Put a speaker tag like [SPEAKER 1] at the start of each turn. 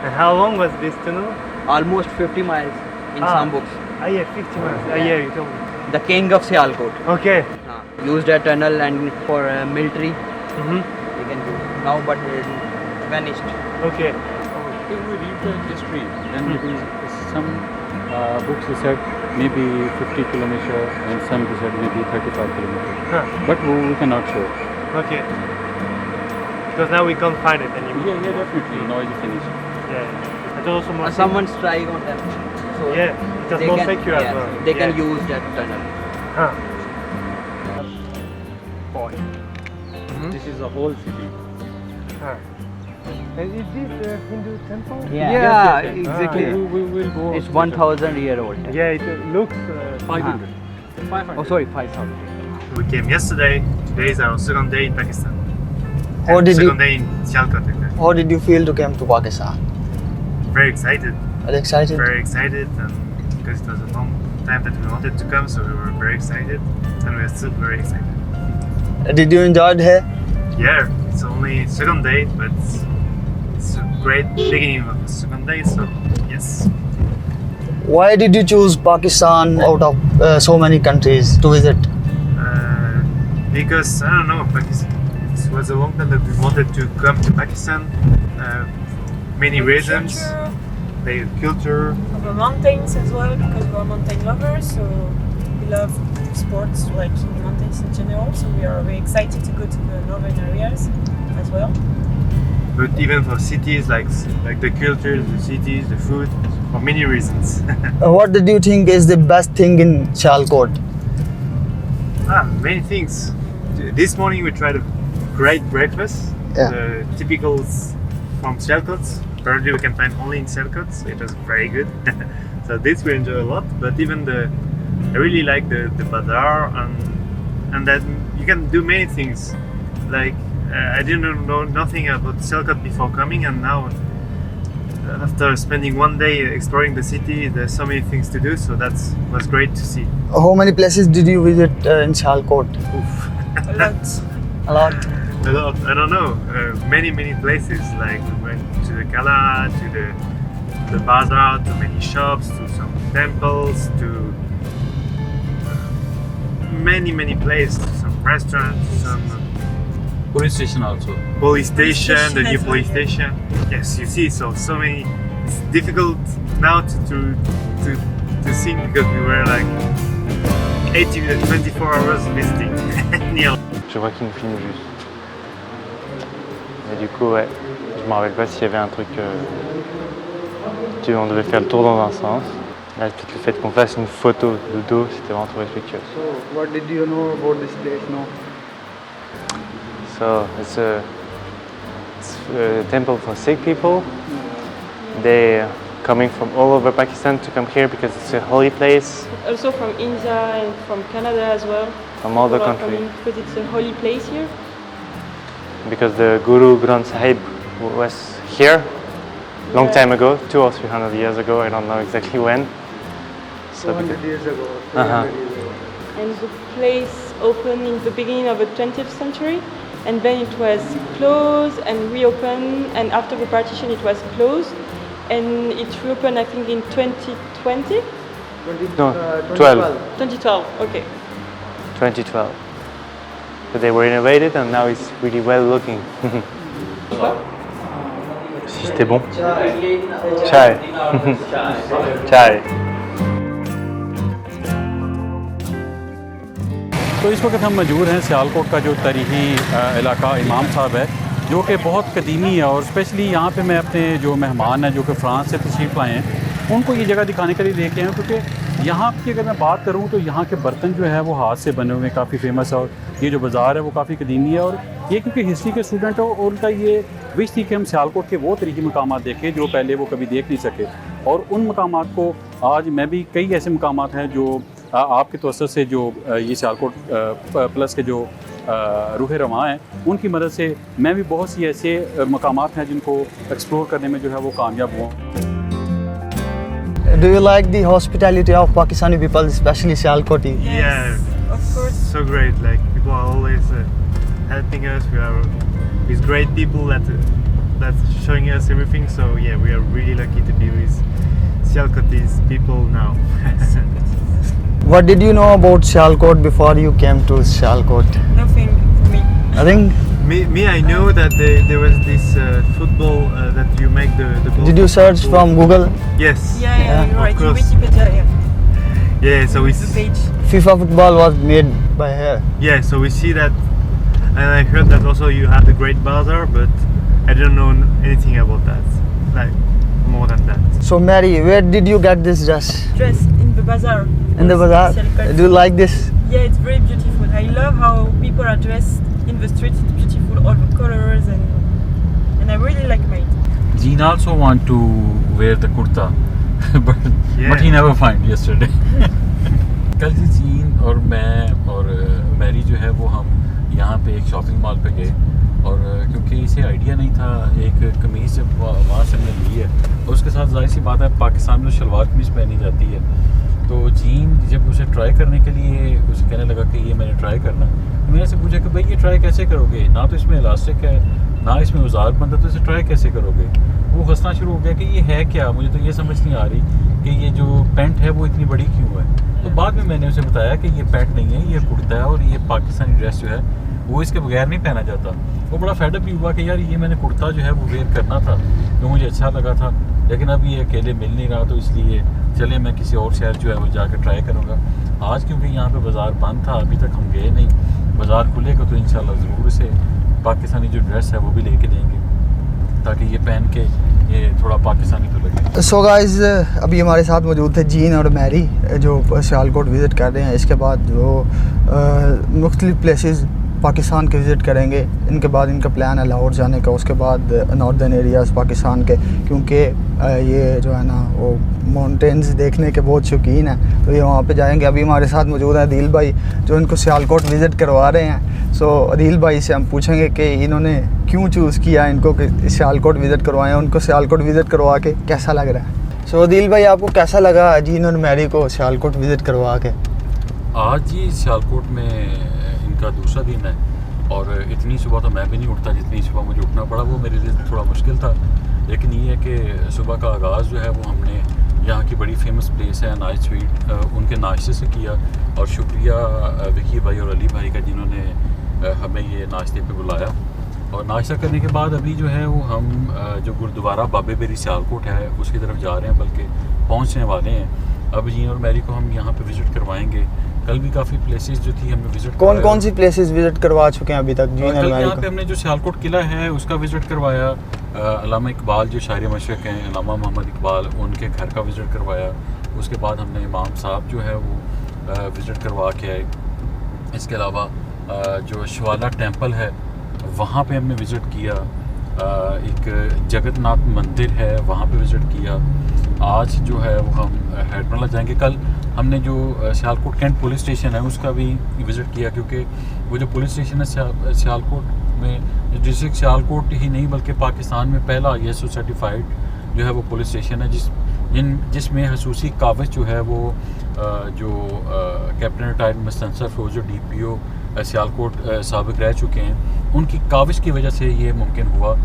[SPEAKER 1] And how long was this tunnel?
[SPEAKER 2] Almost 50 miles in some books.
[SPEAKER 1] Yeah, 50 miles. Yeah, you told me.
[SPEAKER 2] The king of Sialkot
[SPEAKER 1] Okay.
[SPEAKER 2] used that tunnel and for military
[SPEAKER 1] Mm-hmm.
[SPEAKER 2] they can use now, but it vanished.
[SPEAKER 1] Okay.
[SPEAKER 3] If we read the history, then maybe some books they said maybe 50 kilometers and some they said maybe 35 kilometers.
[SPEAKER 1] Huh.
[SPEAKER 3] But we cannot show.
[SPEAKER 1] Okay. Because now we can't find it anymore.
[SPEAKER 3] Yeah, definitely. Now it's finished.
[SPEAKER 1] Yeah. It's also more.
[SPEAKER 2] Someone's trying on them. So
[SPEAKER 1] Yeah. It's
[SPEAKER 2] they
[SPEAKER 1] more
[SPEAKER 2] can,
[SPEAKER 1] secure as well.
[SPEAKER 2] They can use that tunnel.
[SPEAKER 1] Huh.
[SPEAKER 3] This is the whole city.
[SPEAKER 1] Huh. And is this a Hindu temple?
[SPEAKER 2] Yeah, exactly.
[SPEAKER 3] We will go.
[SPEAKER 2] It's 1,000-year-old.
[SPEAKER 1] Yeah, it looks.
[SPEAKER 3] 500. 500.
[SPEAKER 2] Oh, sorry, 5,000.
[SPEAKER 1] We came yesterday. Today is our second day in Pakistan.
[SPEAKER 4] How did
[SPEAKER 1] second
[SPEAKER 4] you
[SPEAKER 1] day in Sialkot.
[SPEAKER 4] How did you feel to come to Pakistan?
[SPEAKER 1] Very excited.
[SPEAKER 4] Are you excited?
[SPEAKER 1] Very excited, and because it was a long time that we wanted to come, so we were very excited, and we are still very excited.
[SPEAKER 4] Did you enjoy it here?
[SPEAKER 1] Yeah, it's only second day, but it's a great beginning of the second day, so yes.
[SPEAKER 4] Why did you choose Pakistan out of so many countries to visit?
[SPEAKER 1] Because, I don't know, Pakistan, it was a long time that we wanted to come to Pakistan. Many reasons. The culture.
[SPEAKER 5] Over mountains as well, because we're mountain lovers, so we love sports like in mountains in general, so we are very excited to go to the northern areas as well.
[SPEAKER 1] But even for cities, like the culture, the cities, the food, for many reasons.
[SPEAKER 4] What did you think is the best thing in Sialkot?
[SPEAKER 1] Many things. This morning we tried a great breakfast.
[SPEAKER 4] Yeah.
[SPEAKER 1] The typicals from Sialkot. Apparently we can find only in Sialkot, so it was very good. So this we enjoy a lot. But even I really like the bazaar and that you can do many things. Like I didn't know nothing about Sialkot before coming, and now after spending one day exploring the city, there's so many things to do. So that was great to see.
[SPEAKER 4] How many places did you visit in Sialkot?
[SPEAKER 5] A lot.
[SPEAKER 4] A lot.
[SPEAKER 1] A lot. I don't know. Many places. Like we went to the Kala, to the bazaar, to many shops, to some temples, to many places, some restaurants, some
[SPEAKER 3] Police station also.
[SPEAKER 1] police station, the new
[SPEAKER 5] as well.
[SPEAKER 1] police station. Yes, you see, so many. It's difficult now to see because we were like 24 hours visiting. Nearly.
[SPEAKER 6] Je vois qu'il nous filme juste. Et du coup, ouais, je me rappelle pas s'il y avait un truc. On devait faire le tour dans un sens. Là, peut-être le fait qu'on fasse une photo de dos, c'était vraiment trop respectueux.
[SPEAKER 4] So, what did you know about this place now?
[SPEAKER 6] So it's a temple for Sikh people. They coming from all over Pakistan to come here because it's a holy place.
[SPEAKER 5] Also from India and from Canada as well.
[SPEAKER 6] From all the
[SPEAKER 5] People are
[SPEAKER 6] countries.
[SPEAKER 5] coming because it's a holy place here.
[SPEAKER 6] Because the Guru Granth Sahib was here long time ago, 200 or 300 years ago. I don't know exactly when. So
[SPEAKER 4] 200 years ago.
[SPEAKER 6] Uh-huh.
[SPEAKER 4] 300 years ago.
[SPEAKER 5] And the place opened in the beginning of the 20th century, and then it was closed and reopened, and after the partition it was closed, and it reopened I think in 2020?
[SPEAKER 6] No, 12.
[SPEAKER 5] 2012, okay.
[SPEAKER 6] 2012. So they were innovated and now it's really well looking. Si c'était bon. Chai. Chai.
[SPEAKER 3] तो इस वक्त हम मौजूद हैं सियालकोट का जो तारीखी इलाका इमाम साहब है, जो कि बहुत कदीमी है, और स्पेशली यहाँ पे मैं अपने जो मेहमान हैं जो कि फ़्रांस से तशरीफ़ लाए हैं उनको ये जगह दिखाने के लिए लेके आए हैं, क्योंकि यहाँ की अगर मैं बात करूँ तो यहाँ के बर्तन जो है वो हाथ से बने हुए काफ़ी फेमस है, और ये जो बाज़ार है वो काफ़ी कदीमी है। और ये क्योंकि हिस्ट्री के स्टूडेंट हो, और उनका ये विश थी कि हम सियालकोट के वो तरीके मकामात देखें जो पहले वो कभी देख नहीं सके, और उन मकामात को आज मैं भी कई ऐसे मकामात हैं जो आपके तवज्जो से जो ये सियालकोट प्लस के जो रूह रवां हैं उनकी मदद से मैं भी बहुत सी ऐसे मकामात हैं जिनको एक्सप्लोर करने में जो है वो कामयाब हुआ।
[SPEAKER 4] Do you like the hospitality of Pakistani people, especially Sialkoti?
[SPEAKER 1] Yeah,
[SPEAKER 5] Of course.
[SPEAKER 1] so great. Like people are always helping us. We are with great people that that's showing us everything. So yeah, we are really lucky to be with Sialkoti's people now.
[SPEAKER 4] What did you know about Sialkot before you came to Sialkot?
[SPEAKER 5] Nothing for me.
[SPEAKER 4] Nothing?
[SPEAKER 1] Me, I know that there was this football that you make the ball.
[SPEAKER 4] Did you search from Google?
[SPEAKER 1] Yes.
[SPEAKER 5] Yeah,
[SPEAKER 4] Yeah,
[SPEAKER 5] you're
[SPEAKER 1] of
[SPEAKER 5] right. In
[SPEAKER 1] course.
[SPEAKER 5] Wikipedia, yeah.
[SPEAKER 1] Yeah, so we
[SPEAKER 5] The page.
[SPEAKER 4] FIFA football was made by here.
[SPEAKER 1] yeah, so we see that, and I heard that also you had the Great Bazaar, but I don't know anything about that, like more than that.
[SPEAKER 4] So Mary, where did you get this dress?
[SPEAKER 5] Dress in the bazaar.
[SPEAKER 4] In the bazaar?
[SPEAKER 5] Sialkot.
[SPEAKER 4] Do you like this?
[SPEAKER 5] Yeah, it's very beautiful. I love how people are dressed in the streets. It's beautiful, all the colors, and I really like mine.
[SPEAKER 3] Jean also want to wear the kurta, but he never find yesterday. कल जी gene और मैं और Mary जो है वो हम यहाँ पे एक शॉपिंग मॉल पे गए, और क्योंकि इसे आइडिया नहीं था, एक कमीज़ जब वहाँ से हमने ली है और उसके साथ जाहिर सी बात है पाकिस्तान में शलवार कमीज़ पहनी जाती है, तो जीन जब उसे ट्राई करने के लिए उसे कहने लगा कि ये मैंने ट्राई करना, तो मैंने से पूछा कि भाई ये ट्राई कैसे करोगे, ना तो इसमें इलास्टिक है ना इसमें उजार बंद है, तो इसे ट्राई कैसे करोगे। वो हंसना शुरू हो गया कि ये है क्या, मुझे तो ये समझ नहीं आ रही कि ये जो पैंट है वो इतनी बड़ी क्यों है। तो बाद में मैंने उसे बताया कि ये पैंट नहीं है, ये कुर्ता है, और ये पाकिस्तानी ड्रेस जो है वो इसके बगैर नहीं पहना जाता। वो बड़ा फेडअप भी हुआ कि यार ये मैंने कुर्ता जो है वो वेयर करना था, जो मुझे अच्छा लगा था, लेकिन अब ये अकेले मिल नहीं रहा, तो इसलिए चले मैं किसी और शहर जो है वो जाकर ट्राई करूँगा। आज क्योंकि यहाँ पे बाज़ार बंद था, अभी तक हम गए नहीं, बाज़ार खुलेगा तो इंशाल्लाह ज़रूर से पाकिस्तानी जो ड्रेस है वो भी लेके देंगे, ताकि ये पहन के ये थोड़ा पाकिस्तानी तो लगे।
[SPEAKER 4] सो गाइस, अभी हमारे साथ मौजूद थे जीन और मैरी जो सियालकोट विज़िट कर रहे हैं। इसके बाद जो मुख्तलिफ प्लेसेस पाकिस्तान के विज़िट करेंगे, इनके बाद इनका प्लान है लाहौर जाने का, उसके बाद नॉर्दर्न एरियाज़ पाकिस्तान के, क्योंकि ये जो है ना वो माउंटेन्स देखने के बहुत शौकीन हैं, तो ये वहाँ पे जाएंगे। अभी हमारे साथ मौजूद हैं अदील भाई जो इनको सियालकोट विज़िट करवा रहे हैं। सो अदील भाई से हम पूछेंगे कि इन्होंने क्यों चूज़ किया इनको कि सियालकोट विज़िट करवाएं, उनको सियालकोट विज़िट करवा के कैसा लग रहा है। सो अदील भाई, आपको कैसा लगा जीन और मैरी को सियालकोट विज़िट करवा के?
[SPEAKER 3] आज ही सियालकोट में इनका दूसरा दिन है, और इतनी सुबह तो मैं भी नहीं उठता जितनी सुबह मुझे उठना पड़ा, वो मेरे लिए थोड़ा मुश्किल था। लेकिन ये है कि सुबह का आगाज़ जो है वो हमने यहाँ की बड़ी फेमस प्लेस है नाइट स्वीट, उनके नाश्ते से किया, और शुक्रिया विकी भाई और अली भाई का जिन्होंने हमें ये नाश्ते पे बुलाया। और नाश्ता करने के बाद अभी जो है वो हम जो गुरुद्वारा बाबे बेरी सियालकोट है उसकी तरफ जा रहे हैं, बल्कि पहुँचने वाले हैं। अब जीन और मैरी को हम यहाँ पे विज़िट करवाएंगे। कल भी काफ़ी प्लेसेस जो थी हमने विज़िट,
[SPEAKER 4] कौन सी प्लेसेस विज़िट करवा चुके हैं अभी तक जीन और मैरी
[SPEAKER 3] यहाँ
[SPEAKER 4] को?
[SPEAKER 3] पे हमने जो सियालकोट किला है उसका विज़िट करवाया, अल्लामा इकबाल जो शायर मशरक़ हैं अल्लामा मोहम्मद इकबाल, उनके घर का विज़िट करवाया। उसके बाद हमने इमाम साहब जो है वो विज़िट करवा के आए। इसके अलावा जो शिवाला टेम्पल है वहाँ पे हमने विज़िट किया, एक जगन्नाथ मंदिर है वहाँ पे विज़िट किया। आज जो है वो हम हेडमला जाएंगे। कल हमने जो सियालकोट कैंट पुलिस स्टेशन है उसका भी विज़िट किया, क्योंकि वो जो पुलिस स्टेशन है सियालकोट में, डिस्ट्रिक्ट सियालकोट ही नहीं बल्कि पाकिस्तान में पहला ISO सर्टिफाइड जो है वो पुलिस स्टेशन है, जिसमें खसूसी काविश जो है वो जो कैप्टन रिटायर्ड मुस्तनसर फौज जो DPO सियालकोट साबिक रह चुके हैं, उनकी काविश की वजह से ये मुमकिन हुआ।